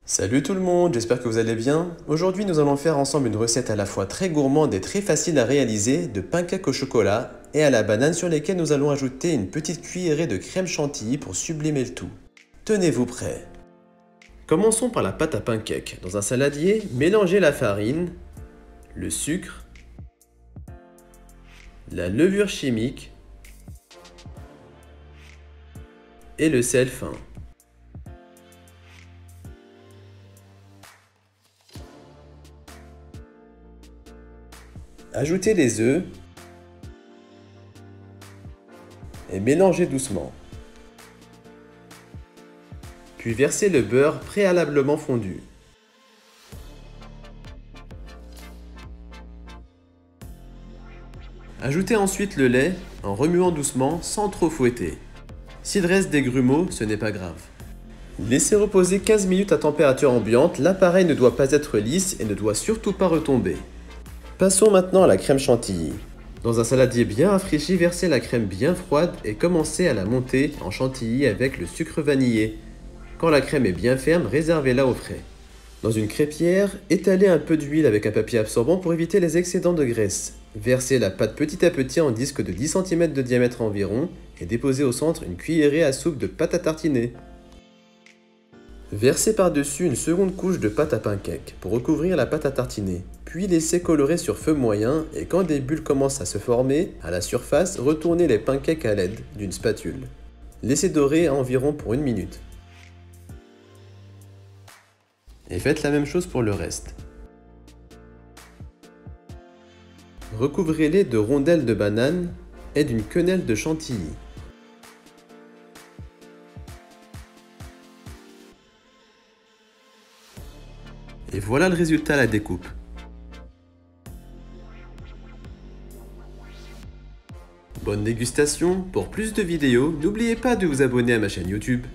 Salut tout le monde, j'espère que vous allez bien. Aujourd'hui nous allons faire ensemble une recette à la fois très gourmande et très facile à réaliser de pancakes au chocolat et à la banane sur lesquels nous allons ajouter une petite cuillerée de crème chantilly pour sublimer le tout. Tenez-vous prêts. Commençons par la pâte à pancakes. Dans un saladier, mélangez la farine, le sucre, la levure chimique et le sel fin. Ajoutez les œufs et mélangez doucement. Puis versez le beurre préalablement fondu. Ajoutez ensuite le lait en remuant doucement sans trop fouetter. S'il reste des grumeaux, ce n'est pas grave. Laissez reposer 15 minutes à température ambiante, l'appareil ne doit pas être lisse et ne doit surtout pas retomber. Passons maintenant à la crème chantilly. Dans un saladier bien rafraîchi, versez la crème bien froide et commencez à la monter en chantilly avec le sucre vanillé. Quand la crème est bien ferme, réservez-la au frais. Dans une crêpière, étalez un peu d'huile avec un papier absorbant pour éviter les excédents de graisse. Versez la pâte petit à petit en disque de 10 cm de diamètre environ et déposez au centre une cuillerée à soupe de pâte à tartiner. Versez par-dessus une seconde couche de pâte à pancakes pour recouvrir la pâte à tartiner. Puis laissez colorer sur feu moyen et quand des bulles commencent à se former à la surface, retournez les pancakes à l'aide d'une spatule. Laissez dorer environ pour 1 minute. Et faites la même chose pour le reste. Recouvrez-les de rondelles de banane et d'une quenelle de chantilly. Et voilà le résultat à la découpe. Bonne dégustation. Pour plus de vidéos, n'oubliez pas de vous abonner à ma chaîne YouTube.